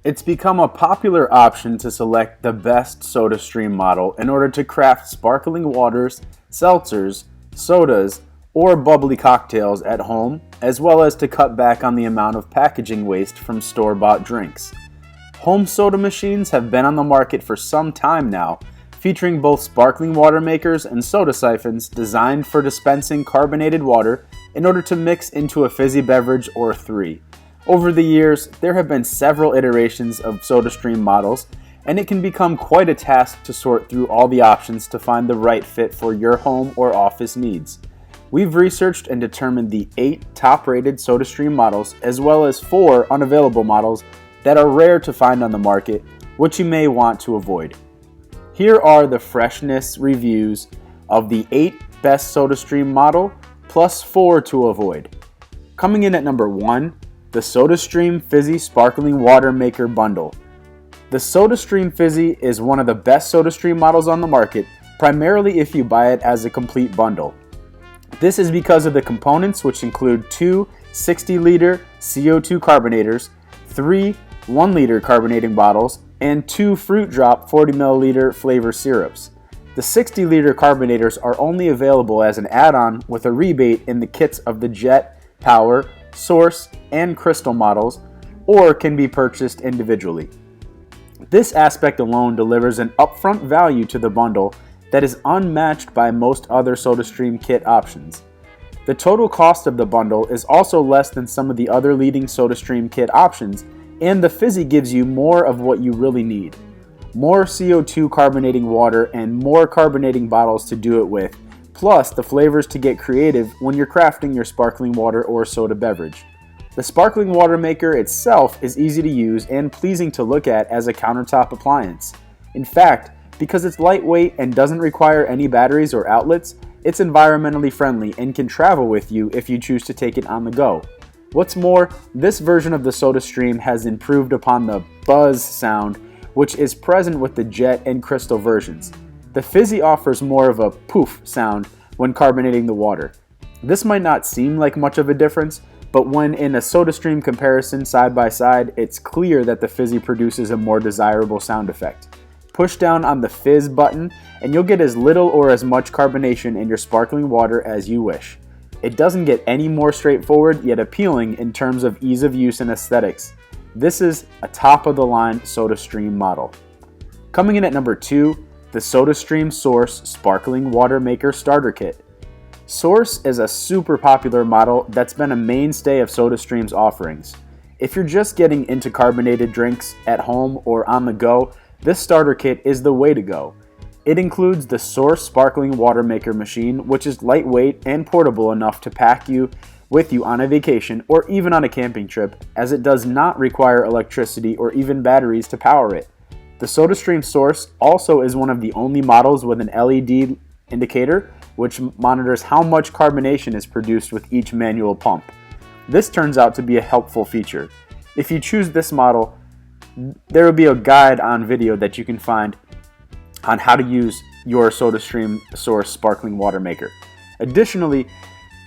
It's become a popular option to select the best SodaStream model in order to craft sparkling waters, seltzers, sodas, or bubbly cocktails at home, as well as to cut back on the amount of packaging waste from store-bought drinks. Home soda machines have been on the market for some time now, featuring both sparkling water makers and soda siphons designed for dispensing carbonated water in order to mix into a fizzy beverage or three. Over the years, there have been several iterations of SodaStream models, and it can become quite a task to sort through all the options to find the right fit for your home or office needs. We've researched and determined the 8 top-rated SodaStream models, as well as 4 unavailable models that are rare to find on the market, which you may want to avoid. Here are the Freshnss reviews of the 8 best SodaStream model, plus 4 to avoid. Coming in at number 1, the SodaStream Fizzy Sparkling Water Maker Bundle. The SodaStream Fizzy is one of the best SodaStream models on the market, primarily if you buy it as a complete bundle. This is because of the components, which include 2 60-liter CO2 carbonators, 3 1-liter carbonating bottles, and 2 fruit drop 40 milliliter flavor syrups. The 60-liter carbonators are only available as an add-on with a rebate in the kits of the Jet, Power, Source, and Crystal models, or can be purchased individually. This aspect alone delivers an upfront value to the bundle that is unmatched by most other SodaStream kit options. The total cost of the bundle is also less than some of the other leading SodaStream kit options, and the Fizzy gives you more of what you really need. More CO2 carbonating water and more carbonating bottles to do it with, plus the flavors to get creative when you're crafting your sparkling water or soda beverage. The sparkling water maker itself is easy to use and pleasing to look at as a countertop appliance. In fact, because it's lightweight and doesn't require any batteries or outlets, it's environmentally friendly and can travel with you if you choose to take it on the go. What's more, this version of the SodaStream has improved upon the buzz sound, which is present with the Jet and Crystal versions. The Fizzy offers more of a poof sound when carbonating the water. This might not seem like much of a difference, but when in a SodaStream comparison side by side, it's clear that the Fizzy produces a more desirable sound effect. Push down on the Fizz button and you'll get as little or as much carbonation in your sparkling water as you wish. It doesn't get any more straightforward yet appealing in terms of ease of use and aesthetics. This is a top-of-the-line SodaStream model. Coming in at number 2, the SodaStream Source Sparkling Water Maker Starter Kit. Source is a super popular model that's been a mainstay of SodaStream's offerings. If you're just getting into carbonated drinks at home or on the go, this starter kit is the way to go. It includes the Source Sparkling Water Maker machine, which is lightweight and portable enough to pack with you on a vacation or even on a camping trip, as it does not require electricity or even batteries to power it. The SodaStream Source also is one of the only models with an LED indicator, which monitors how much carbonation is produced with each manual pump. This turns out to be a helpful feature. If you choose this model, there will be a guide on video that you can find on how to use your SodaStream Source sparkling water maker. Additionally,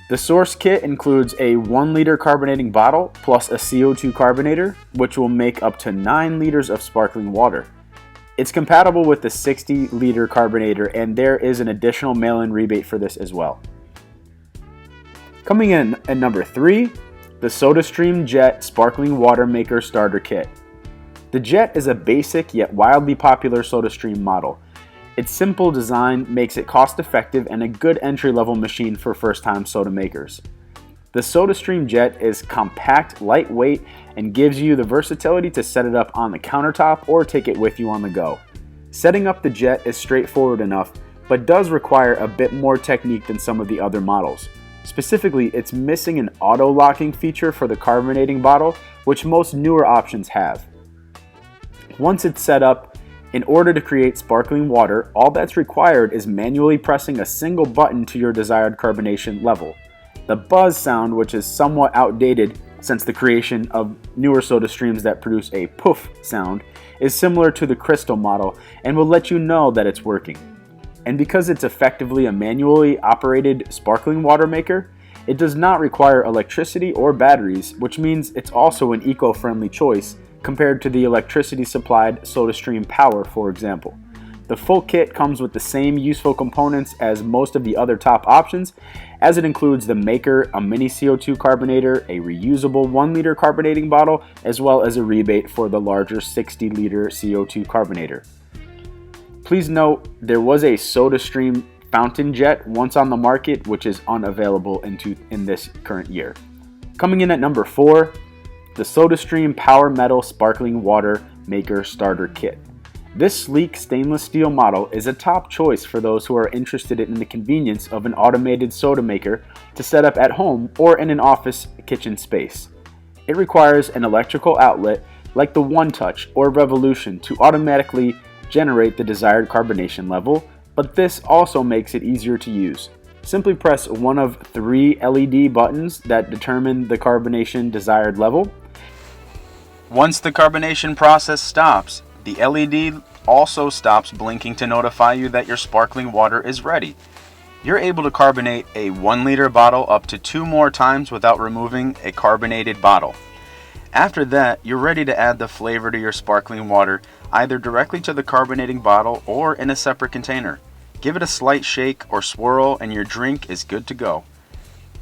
the Source kit includes a 1-liter carbonating bottle plus a CO2 carbonator, which will make up to 9 liters of sparkling water. It's compatible with the 60-liter carbonator, and there is an additional mail-in rebate for this as well. Coming in at number 3, the SodaStream Jet Sparkling Water Maker Starter Kit. The Jet is a basic yet wildly popular SodaStream model. Its simple design makes it cost-effective and a good entry-level machine for first-time soda makers. The SodaStream Jet is compact, lightweight, and gives you the versatility to set it up on the countertop or take it with you on the go. Setting up the Jet is straightforward enough, but does require a bit more technique than some of the other models. Specifically, it's missing an auto-locking feature for the carbonating bottle, which most newer options have. Once it's set up, in order to create sparkling water, all that's required is manually pressing a single button to your desired carbonation level. The buzz sound, which is somewhat outdated since the creation of newer SodaStreams that produce a poof sound, is similar to the Crystal model and will let you know that it's working. And because it's effectively a manually operated sparkling water maker, It does not require electricity or batteries, which means it's also an eco-friendly choice compared to the electricity-supplied SodaStream Power, for example. The full kit comes with the same useful components as most of the other top options, as it includes the maker, a mini CO2 carbonator, a reusable 1-liter carbonating bottle, as well as a rebate for the larger 60-liter CO2 carbonator. Please note, there was a SodaStream fountain jet once on the market, which is unavailable in this current year. Coming in at number 4, the SodaStream Power Metal Sparkling Water Maker Starter Kit. This sleek stainless steel model is a top choice for those who are interested in the convenience of an automated soda maker to set up at home or in an office kitchen space. It requires an electrical outlet like the One Touch or Revolution to automatically generate the desired carbonation level, but this also makes it easier to use. Simply press one of 3 LED buttons that determine the carbonation desired level. Once the carbonation process stops, the LED also stops blinking to notify you that your sparkling water is ready. You're able to carbonate a 1-liter bottle up to 2 more times without removing a carbonated bottle. After that, you're ready to add the flavor to your sparkling water, either directly to the carbonating bottle or in a separate container. Give it a slight shake or swirl and your drink is good to go.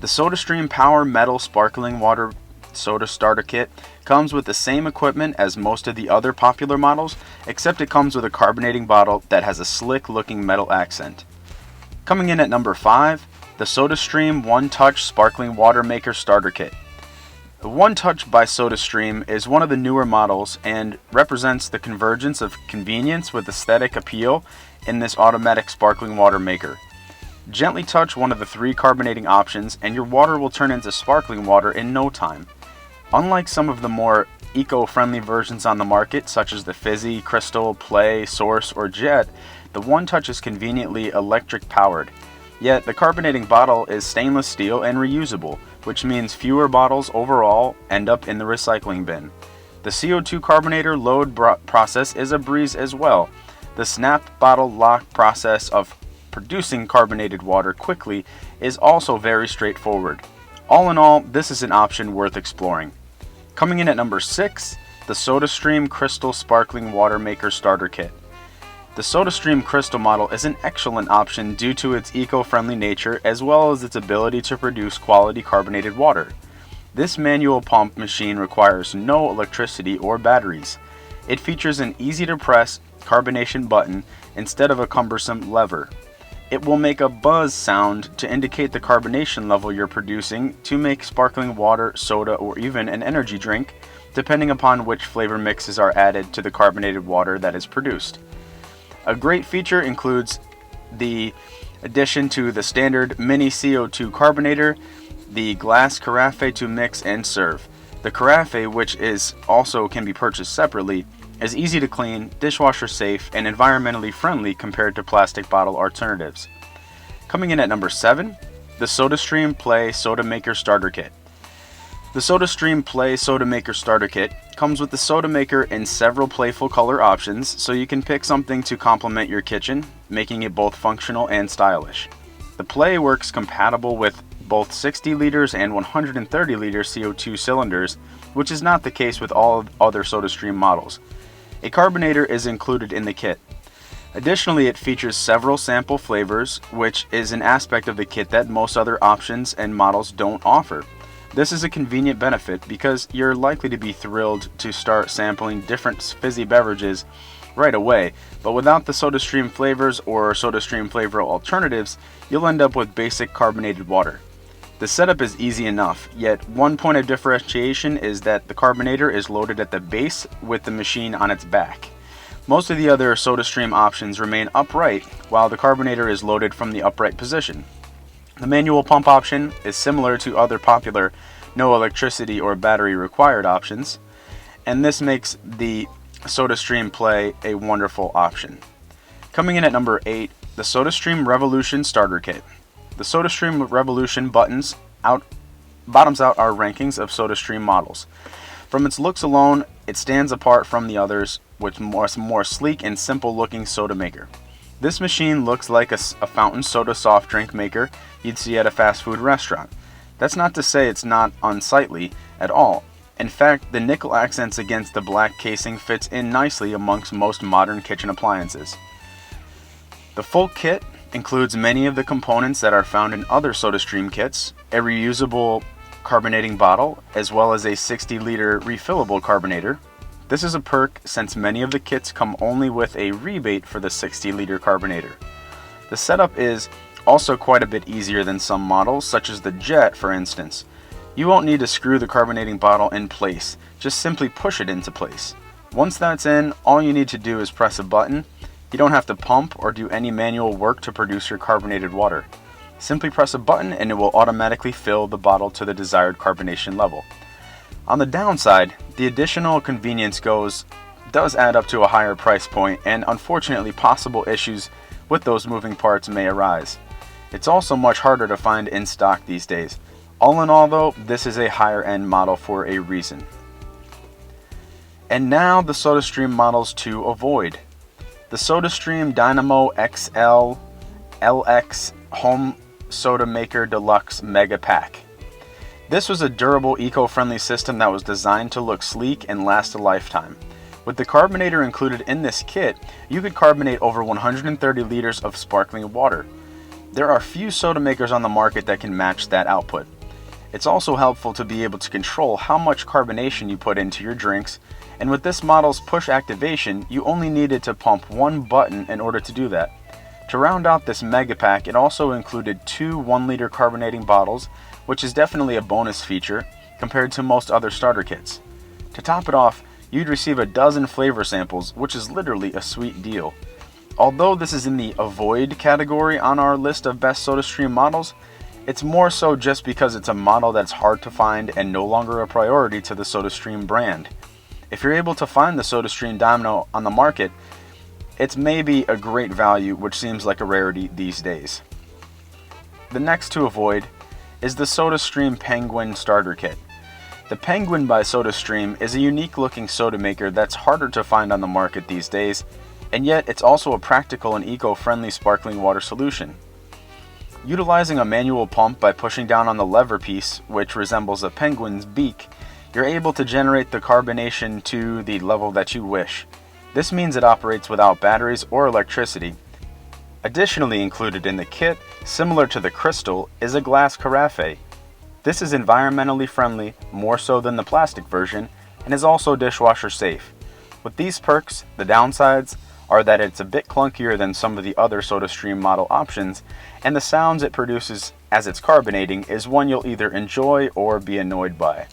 The SodaStream Power Metal Sparkling Water Soda Starter Kit comes with the same equipment as most of the other popular models, except it comes with a carbonating bottle that has a slick looking metal accent. Coming in at number 5, the SodaStream One Touch Sparkling Water Maker Starter Kit. The One Touch by SodaStream is one of the newer models and represents the convergence of convenience with aesthetic appeal in this automatic sparkling water maker. Gently touch one of the 3 carbonating options and your water will turn into sparkling water in no time. Unlike some of the more eco-friendly versions on the market, such as the Fizzi, Crystal, Play, Source, or Jet, the One Touch is conveniently electric powered. Yet the carbonating bottle is stainless steel and reusable, which means fewer bottles overall end up in the recycling bin. The CO2 carbonator load process is a breeze as well. The snap bottle lock process of producing carbonated water quickly is also very straightforward. All in all, this is an option worth exploring. Coming in at number 6, the SodaStream Crystal Sparkling Water Maker Starter Kit. The SodaStream Crystal model is an excellent option due to its eco-friendly nature as well as its ability to produce quality carbonated water. This manual pump machine requires no electricity or batteries. It features an easy-to-press carbonation button instead of a cumbersome lever. It will make a buzz sound to indicate the carbonation level you're producing to make sparkling water, soda, or even an energy drink, depending upon which flavor mixes are added to the carbonated water that is produced. A great feature includes the addition to the standard mini CO2 carbonator, the glass carafe to mix and serve. The carafe, which also can be purchased separately, is easy to clean, dishwasher safe, and environmentally friendly compared to plastic bottle alternatives. Coming in at number 7, the SodaStream Play Soda Maker Starter Kit. The SodaStream Play Soda Maker Starter Kit comes with the soda maker in several playful color options, so you can pick something to complement your kitchen, making it both functional and stylish. The Play works compatible with both 60 liters and 130 liter CO2 cylinders, which is not the case with all other SodaStream models. A carbonator is included in the kit. Additionally, it features several sample flavors, which is an aspect of the kit that most other options and models don't offer. This is a convenient benefit because you're likely to be thrilled to start sampling different fizzy beverages right away, but without the SodaStream flavors or SodaStream flavor alternatives, you'll end up with basic carbonated water. The setup is easy enough, yet one point of differentiation is that the carbonator is loaded at the base with the machine on its back. Most of the other SodaStream options remain upright, while the carbonator is loaded from the upright position. The manual pump option is similar to other popular no electricity or battery required options, and this makes the SodaStream Play a wonderful option. Coming in at number 8, the SodaStream Revolution Starter Kit. The SodaStream Revolution bottoms out our rankings of SodaStream models. From its looks alone, it stands apart from the others with more sleek and simple looking soda maker. This machine looks like a fountain soda soft drink maker you'd see at a fast food restaurant. That's not to say it's not unsightly at all. In fact, the nickel accents against the black casing fits in nicely amongst most modern kitchen appliances. The full kit includes many of the components that are found in other SodaStream kits, a reusable carbonating bottle, as well as a 60-liter refillable carbonator. This is a perk since many of the kits come only with a rebate for the 60-liter carbonator. The setup is also quite a bit easier than some models, such as the Jet for instance. You won't need to screw the carbonating bottle in place, just simply push it into place. Once that's in, all you need to do is press a button. You don't have to pump or do any manual work to produce your carbonated water. Simply press a button and it will automatically fill the bottle to the desired carbonation level. On the downside, the additional convenience does add up to a higher price point, and unfortunately possible issues with those moving parts may arise. It's also much harder to find in stock these days. All in all though, this is a higher end model for a reason. And now the SodaStream models to avoid. The SodaStream Dynamo XL LX Home Soda Maker Deluxe Mega Pack. This was a durable, eco-friendly system that was designed to look sleek and last a lifetime. With the carbonator included in this kit, you could carbonate over 130 liters of sparkling water. There are few soda makers on the market that can match that output. It's also helpful to be able to control how much carbonation you put into your drinks, and with this model's push activation, you only needed to pump one button in order to do that. To round out this mega pack, it also included 2 1-liter carbonating bottles, which is definitely a bonus feature compared to most other starter kits. To top it off, you'd receive a dozen flavor samples, which is literally a sweet deal. Although this is in the avoid category on our list of best SodaStream models, it's more so just because it's a model that's hard to find and no longer a priority to the SodaStream brand. If you're able to find the SodaStream Dynamo on the market, it's maybe a great value, which seems like a rarity these days. The next to avoid is the SodaStream Penguin Starter Kit. The Penguin by SodaStream is a unique looking soda maker that's harder to find on the market these days, and yet it's also a practical and eco-friendly sparkling water solution. Utilizing a manual pump by pushing down on the lever piece, which resembles a penguin's beak, you're able to generate the carbonation to the level that you wish. This means it operates without batteries or electricity. Additionally included in the kit, similar to the Crystal, is a glass carafe. This is environmentally friendly, more so than the plastic version, and is also dishwasher safe. With these perks, the downsides are that it's a bit clunkier than some of the other SodaStream model options, and the sounds it produces as it's carbonating is one you'll either enjoy or be annoyed by.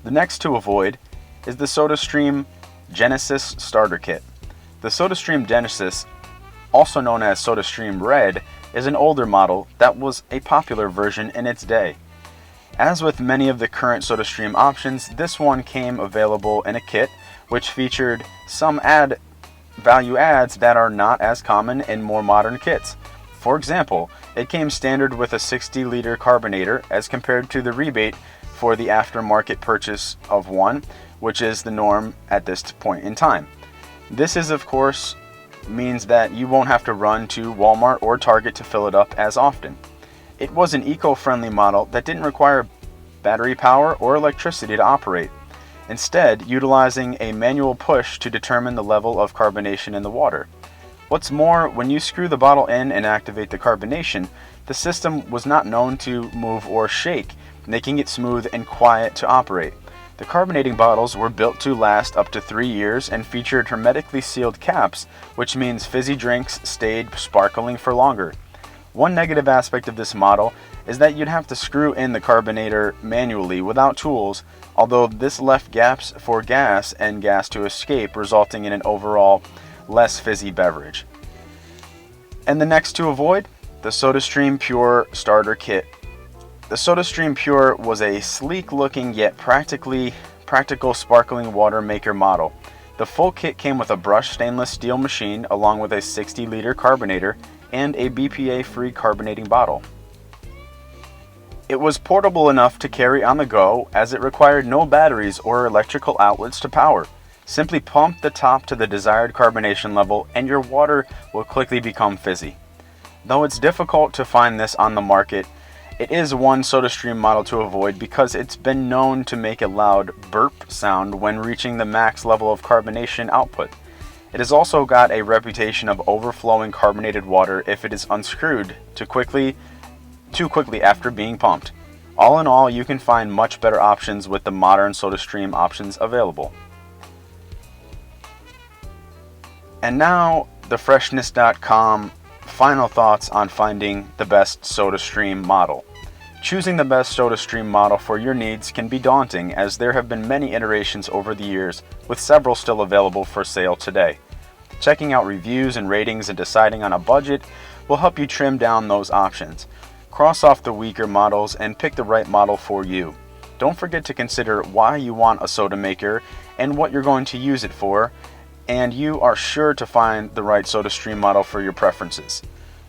The next to avoid is the SodaStream Genesis Starter Kit. The SodaStream Genesis, also known as SodaStream Red, is an older model that was a popular version in its day. As with many of the current SodaStream options, this one came available in a kit which featured some value adds that are not as common in more modern kits. For example, it came standard with a 60-liter carbonator as compared to the rebate for the aftermarket purchase of one, which is the norm at this point in time. This is, of course, means that you won't have to run to Walmart or Target to fill it up as often. It was an eco-friendly model that didn't require battery power or electricity to operate, instead utilizing a manual push to determine the level of carbonation in the water. What's more, when you screw the bottle in and activate the carbonation, the system was not known to move or shake, making it smooth and quiet to operate. The carbonating bottles were built to last up to 3 years and featured hermetically sealed caps, which means fizzy drinks stayed sparkling for longer. One negative aspect of this model is that you'd have to screw in the carbonator manually without tools, although this left gaps for gas and gas to escape, resulting in an overall less fizzy beverage. And the next to avoid, the SodaStream Pure Starter Kit. The SodaStream Pure was a sleek looking yet practical sparkling water maker model. The full kit came with a brushed stainless steel machine along with a 60-liter carbonator and a BPA-free carbonating bottle. It was portable enough to carry on the go as it required no batteries or electrical outlets to power. Simply pump the top to the desired carbonation level and your water will quickly become fizzy. Though it's difficult to find this on the market, It is one SodaStream model to avoid because it's been known to make a loud burp sound when reaching the max level of carbonation output. It has also got a reputation of overflowing carbonated water if it is unscrewed too quickly after being pumped. All in all, you can find much better options with the modern SodaStream options available. And now, the Freshnss.com final thoughts on finding the best SodaStream model. Choosing the best SodaStream model for your needs can be daunting, as there have been many iterations over the years, with several still available for sale today. Checking out reviews and ratings and deciding on a budget will help you trim down those options. Cross off the weaker models and pick the right model for you. Don't forget to consider why you want a soda maker and what you're going to use it for, and you are sure to find the right SodaStream model for your preferences.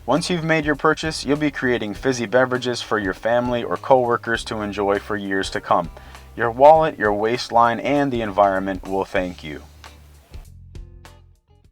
Once you've made your purchase, you'll be creating fizzy beverages for your family or coworkers to enjoy for years to come. Your wallet, your waistline, and the environment will thank you.